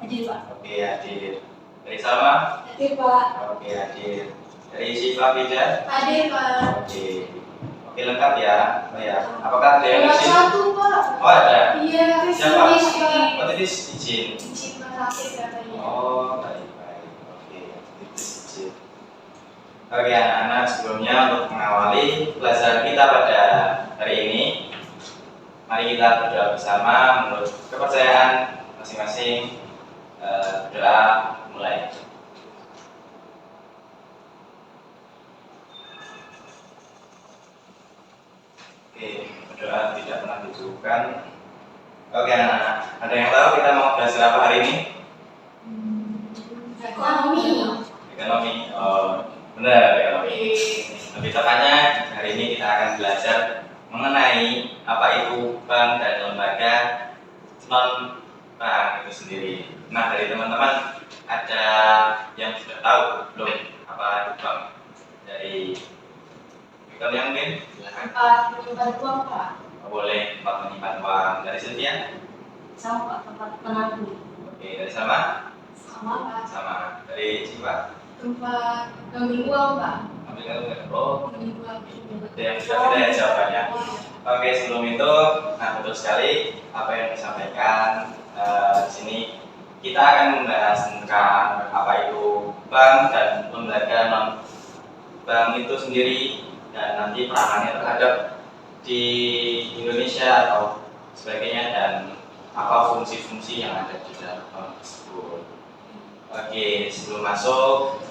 Hadir, Pak. Oke, hadir. Dari Salma? Hadir, Pak. Oke, hadir. Dari Syifa Fida? Hadir, Pak. Oke. Oke, lengkap ya. Oh ya. Apakah ada yang izin? Satu, Pak. Oh, ada. Iya, Siapa? Pak. Oh, tadi izin. Izin sakit katanya. Oh, baik. Oke, izin. Oke, anak-anak, sebelumnya untuk mengawali pelajaran kita pada hari ini, mari kita berdoa bersama menurut kepercayaan masing-masing. Berdoa mulai. Oke, berdoa tidak pernah dicukupkan. Oke, anak-anak, ada yang tahu kita mau belajar apa hari ini? Ekonomi. Ekonomi. Oh, benar, ekonomi. Lebih tepatnya hari ini kita akan belajar mengenai apa itu bank dan lembaga non bank itu sendiri. Nah, dari teman-teman ada yang sudah tahu belum apa itu bank? Dari Victor yang mungkin? Silakan. Tempat menyimpan uang, Pak. Boleh, tempat menyimpan uang. Dari Sylvia? Sama, Pak. Tempat menabung. Oke, dari sama? Sama, Pak. Sama. Dari Siva? Tempat ngambil uang, Pak. Ambil kalau oh, Ngambil uang. ada yang sudah tidak ya jawabannya. Oke, sebelum itu, nah betul sekali apa yang disampaikan di sini. Kita akan membahas tentang apa itu bank dan lembaga non bank itu sendiri dan nanti peranannya terhadap di Indonesia atau sebagainya dan apa fungsi-fungsi yang ada di dalam bank tersebut. Oke, sebelum masuk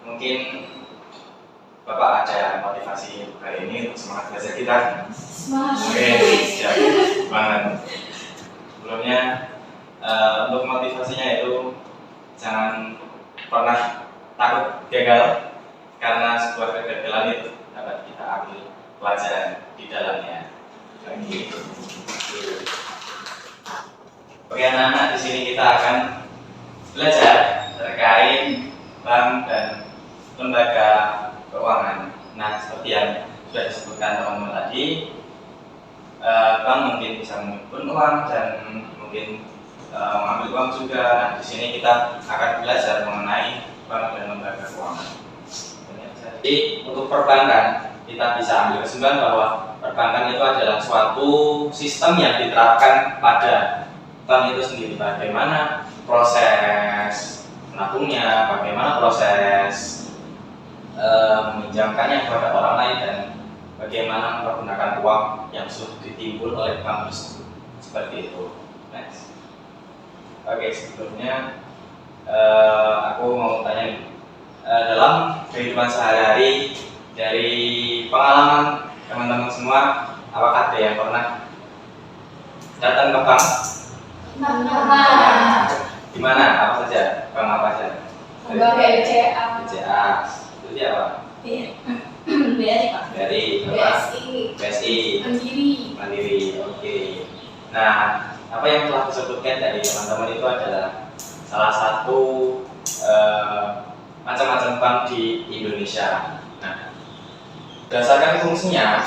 mungkin Bapak ada motivasi hari ini untuk semangat belajar kita. Semangat. Oke, siap banget. Sebelumnya untuk motivasinya itu jangan pernah takut gagal karena sebuah kegagalan itu dapat kita ambil pelajaran di dalamnya. Oke, anak-anak, di sini kita akan belajar terkait bank dan lembaga keuangan. Nah, seperti yang sudah disebutkan teman-teman tadi, bank mungkin bisa mengumpulkan uang dan mungkin mengambil uang juga. Nah, di sini kita akan belajar mengenai bank dan lembaga keuangan. Jadi untuk perbankan kita bisa ambil kesimpulan bahwa perbankan itu adalah suatu sistem yang diterapkan pada bank itu sendiri. Bagaimana proses menabungnya, bagaimana proses meminjamkannya kepada orang lain dan bagaimana mempergunakan uang yang sudah ditimbul oleh bank tersebut. Seperti itu. Next. Oke, sebelumnya aku mau tanya nih, dalam kehidupan sehari-hari dari pengalaman teman-teman semua, apakah ada yang pernah datang ke bank? Nah, Di mana? Apa saja? Bank apa saja? Bank BCA. BCA. Itu dia apa? BRI, Pak. Dari BSI. BSI. Mandiri. Mandiri. Oke. Nah, apa yang telah disebutkan dari teman-teman itu adalah salah satu macam-macam bank di Indonesia. Nah, berdasarkan fungsinya,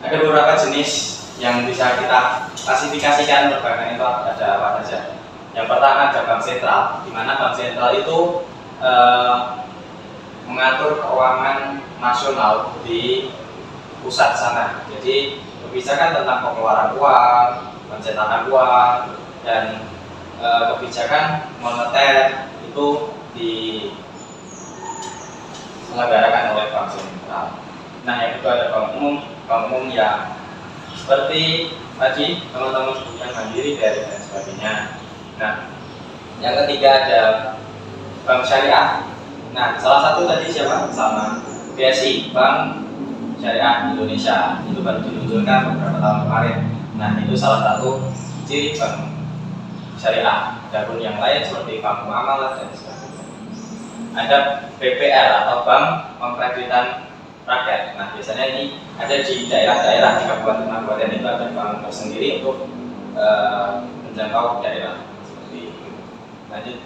ada beberapa jenis yang bisa kita klasifikasikan perbankan itu ada apa saja. Yang pertama ada bank sentral, di mana bank sentral itu mengatur keuangan nasional di pusat sana. Jadi kebijakan tentang pengeluaran uang, pencetakan uang, dan kebijakan moneter itu diselenggarakan oleh bank sentral. Nah, yang kedua ada bank umum. Bank umum yang seperti tadi teman-teman sebutkan Mandiri, BRI dan sebagainya. Nah, yang ketiga ada bank syariah. Nah, salah satu tadi siapa? Sama BSI, Bank Syariah Indonesia. Itu baru diluncurkan beberapa tahun kemarin. Nah, itu salah satu ciri bank syariah. Adapun yang lain seperti bank muamalah dan sebagainya. Ada BPR atau Bank Pemkreditan Rakyat. Nah, biasanya ini ada di daerah-daerah, di kabupaten-kabupaten itu ada bank tersendiri untuk menjangkau daerah. Seperti itu. Lanjut.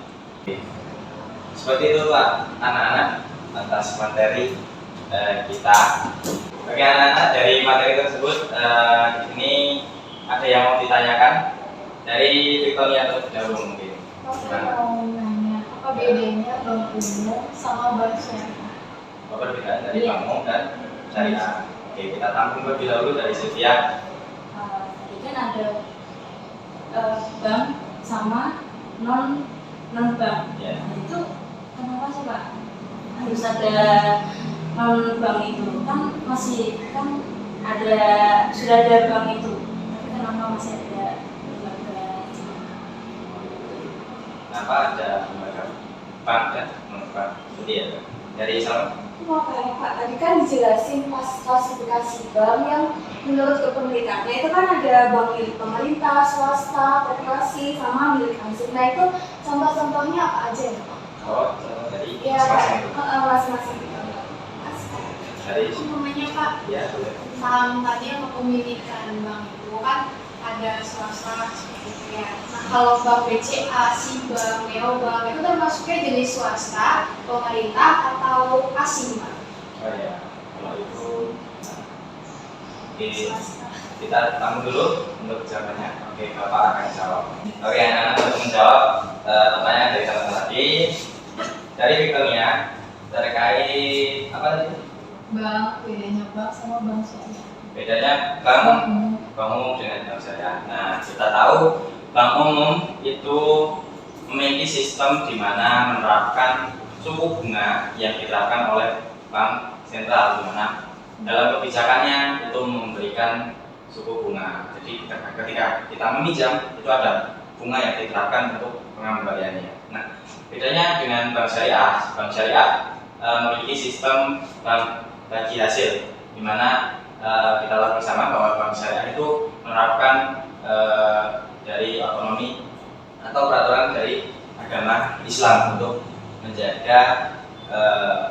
Seperti itu Pak, anak-anak, atas materi kita. Bagi anak-anak dari materi tersebut, ini ada yang mau ditanyakan? Dari Victoria atau dahulu mungkin. Saya mau nanya, apa bedanya bank umum sama bank syariah? Apa perbedaan dari Iya. bank umum dan syariah? Oke, kita tampung terlebih dahulu dari Sylvia. Tadi kan ada bank sama non bank. Ya. Nah, itu kenapa sih Pak harus ada non bank itu? Kan masih kan ada sudah ada bank itu, tapi kenapa masih ada lembaga? Kenapa ada lembaga bank dan non bank? Seperti ya. Dari Salma. Mau tanya Pak, tadi kan dijelasin pas klasifikasi bank yang menurut kepemilikannya itu kan ada bank milik pemerintah, swasta, koperasi, sama milik asing. Nah itu contoh-contohnya apa aja ya Pak? Oh, contoh dari Iya, masing-masing itu. masing-masing. Dari Namanya Pak, ya, boleh. saham tadi yang kepemilikan bank itu kan ada swasta seperti itu ya. Nah kalau bank BCA, Bank, Neobank itu termasuknya jenis swasta, pemerintah atau asing Pak? Oh ya, kalau itu oke, Swasta. kita tamu dulu untuk jawabannya. Oke, Bapak akan jawab. Oke, anak-anak untuk menjawab pertanyaan dari teman tadi dari Victoria terkait apa tadi? Bank, bedanya bank sama bank syariah. Bedanya Bank bank umum. bank umum dengan bank syariah. Nah, kita tahu bank umum itu memiliki sistem di mana menerapkan suku bunga yang diterapkan oleh bank sentral, di mana dalam kebijakannya itu memberikan suku bunga. Jadi ketika kita meminjam itu ada bunga yang diterapkan untuk pengembaliannya. Nah, bedanya dengan bank syariah. Bank syariah memiliki sistem bank bagi hasil, di mana kita lihat bersama bahwa bank syariah itu menerapkan dari otonomi atau peraturan dari agama Islam untuk menjaga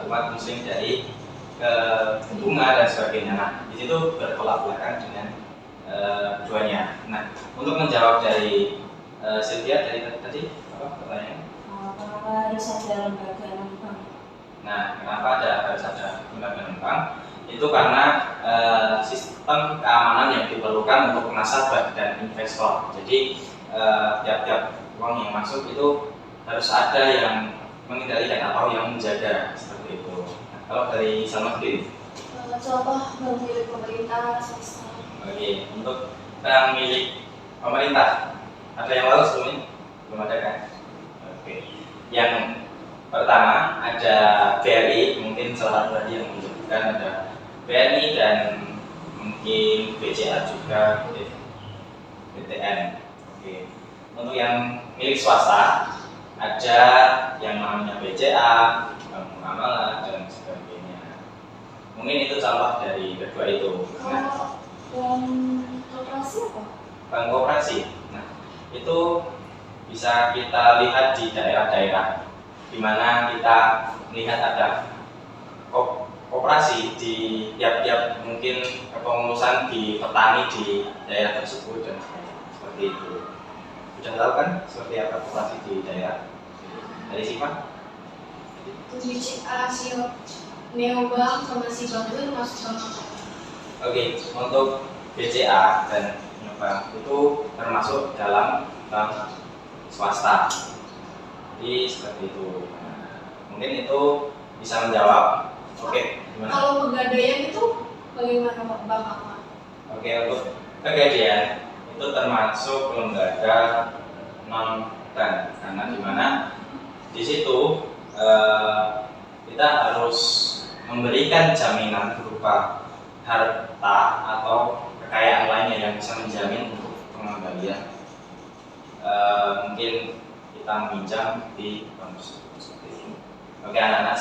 umat muslim dari bunga dan sebagainya. Nah, di situ bertolak belakang dengan keduanya. Nah, untuk menjawab dari Sylvia dari tadi apa pertanyaan? Kenapa harus ada lembaga non bank? Nah, kenapa harus ada lembaga non bank? Itu karena sistem keamanan yang diperlukan untuk nasabah dan investor. Jadi tiap-tiap uang yang masuk itu harus ada yang mengendalikan atau yang menjaga seperti itu. Nah, kalau dari Salma sendiri? Contoh bank milik pemerintah, swasta. Oke, untuk bank milik pemerintah ada yang lalu sebelumnya? Belum ada kan? Oke. Yang pertama ada BRI, mungkin salah satu tadi yang menyebutkan ada BRI dan mungkin BCA juga, BTN. Oke. Untuk yang milik swasta ada yang namanya BCA, Bank Muamalah dan sebagainya. Mungkin itu contoh dari kedua itu. Nah, Kalau bank koperasi apa? bank koperasi. Nah, itu bisa kita lihat di daerah-daerah di mana kita melihat ada koperasi di tiap-tiap mungkin kepengurusan di petani di daerah tersebut dan seperti itu. Sudah tahu kan seperti apa koperasi di daerah? Dari Siva? BCA, Neobank sama Bank itu termasuk bank apa? Oke, untuk BCA dan bank itu termasuk dalam bank swasta. Jadi seperti itu. Nah, mungkin itu bisa menjawab. Oke, gimana? Kalau Pegadaian itu bagaimana Pak? Bank apa? Oke, untuk Pegadaian itu termasuk lembaga non bank karena di mana di situ kita harus memberikan jaminan berupa harta atau kekayaan lainnya yang bisa menjamin untuk pengembalian. Mungkin kita meminjam di bank tersebut seperti itu. Oke anak-anak,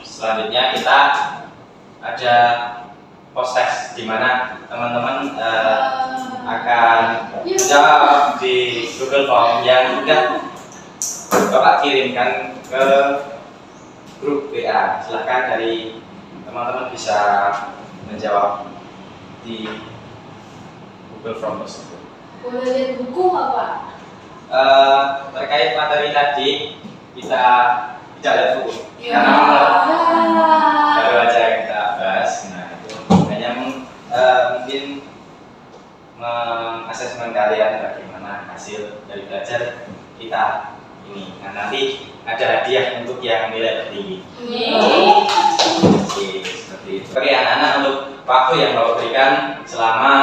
selanjutnya kita ada post test di mana teman-teman akan jawab di Google Form yang sudah Bapak kirimkan ke grup WA. Silahkan dari teman-teman bisa menjawab di Google Form tersebut. Boleh lihat buku nggak Pak? Terkait materi tadi kita tidak lihat buku Ya. karena baru aja kita bahas. Nah itu hanya mungkin mengasesmen kalian bagaimana hasil dari belajar kita ini. Nah, nanti ada hadiah untuk yang nilai tertinggi. Oke, seperti itu. Oke, anak-anak, untuk waktu yang Bapak berikan selama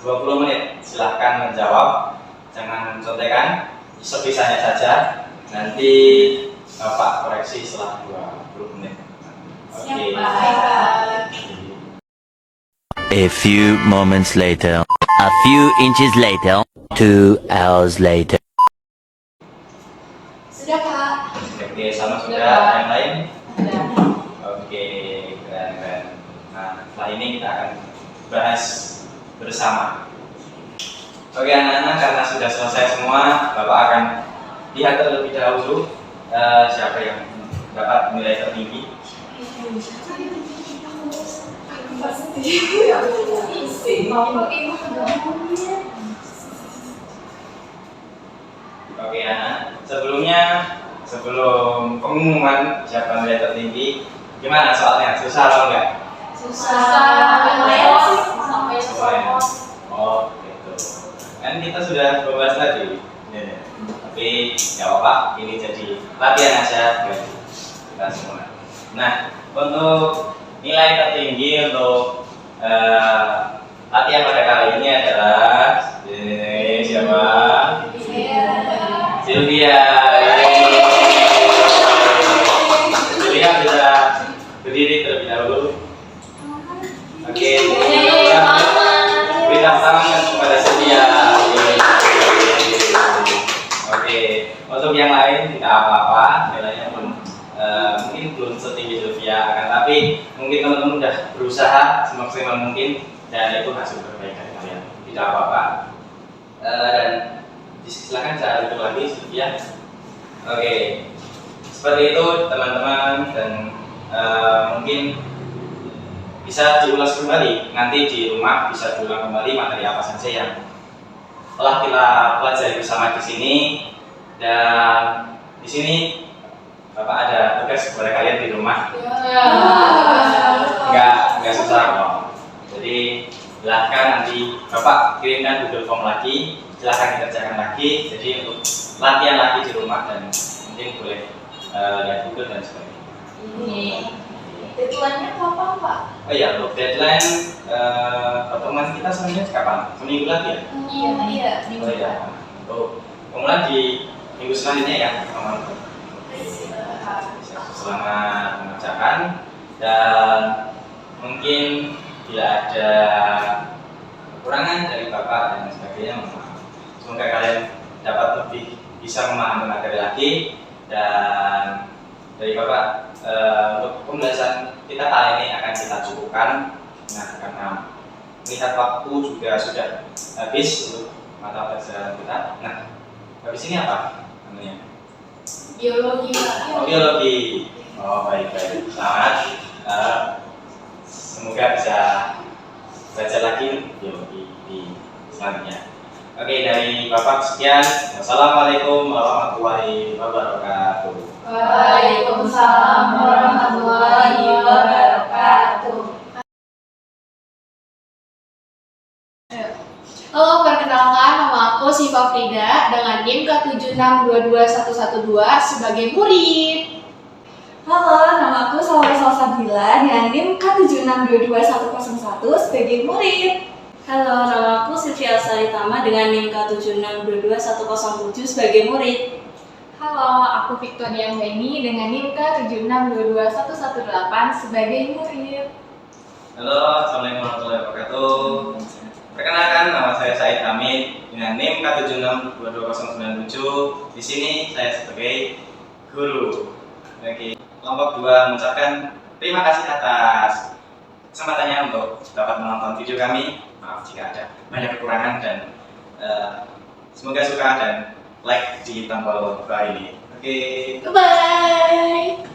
20 menit, silahkan menjawab, jangan contekan, sebisanya saja. Nanti Bapak koreksi setelah 20 menit. Oke. A few moments later, a few inches later, 2 hours later. Sudah Kak. Oke, sama sudah. Yang lain? Oke, keren. Nah, setelah ini kita akan bahas bersama. Oke, anak-anak, karena sudah selesai semua, Bapak akan lihat terlebih dahulu siapa yang dapat nilai tertinggi. Oke, anak. Sebelum pengumuman siapa nilai tertinggi, gimana soalnya? Susah atau enggak? Sampai Oh, gitu. Kan kita sudah bahas tadi. Tapi nggak apa-apa, ini jadi latihan aja buat kita semua. Nah, untuk nilai tertinggi untuk latihan pada kali ini adalah siapa? Sylvia. Sylvia bisa berdiri terlebih dahulu. Oke. Beri tepuk tangan kepada Sylvia. Oke. Untuk yang lain tidak apa-apa, nilainya mungkin belum setinggi Sylvia, akan tapi mungkin teman-teman sudah berusaha semaksimal mungkin dan itu hasil terbaik dari kalian. Tidak apa-apa. Dan silakan saya tutup lagi Sylvia. Oke. Seperti itu teman-teman, dan mungkin bisa diulas kembali nanti di rumah, bisa diulang kembali materi apa saja yang telah kita pelajari bersama di sini. Dan di sini Bapak ada tugas kepada kalian di rumah. Enggak susah kok. Jadi silahkan nanti Bapak kirimkan Google Form lagi, silahkan dikerjakan lagi. Jadi untuk latihan lagi di rumah, dan mungkin boleh lihat Google dan sebagainya. Deadline-nya kapan, Pak? Oh iya, untuk deadline pertemuan kita sebenarnya kapan? Seminggu lagi ya? Iya. Oh iya. Untuk pemula di minggu selanjutnya ya, teman-teman. Selamat mengerjakan, dan mungkin bila ada kekurangan dari Bapak dan sebagainya, mohon maaf. Semoga kalian dapat lebih bisa memahami materi lagi. Dan dari Bapak, untuk pembahasan kita kali ini akan kita cukupkan. Nah, karena melihat waktu juga sudah habis untuk mata pelajaran kita. Nah, habis ini apa namanya? Biologi. Oh, biologi. Oh, baik. Selamat. Semoga bisa belajar lagi biologi di selanjutnya. Oke, dari Bapak sekian. Wassalamualaikum warahmatullahi wabarakatuh. Waalaikumsalam warahmatullahi wabarakatuh. Halo, perkenalkan, nama aku Siva Frida dengan NIM K76221112 sebagai murid. Halo, nama aku Salwa Salsabila dengan NIM K76221101 sebagai murid. Halo, nama aku Sylvia Saritama dengan NIM K76221107 sebagai murid. Halo, aku Victoria Anggaini dengan NIM K76221118 sebagai murid. Halo, assalamualaikum warahmatullahi wabarakatuh. Perkenalkan, nama saya Said Hamid dengan NIM K76222097. Di sini saya sebagai guru. Oke, kelompok 2 mengucapkan terima kasih atas kesempatannya untuk dapat menonton video kami. Maaf jika ada banyak kekurangan, dan semoga suka dan like di tombol bawah ini. Oke. Bye.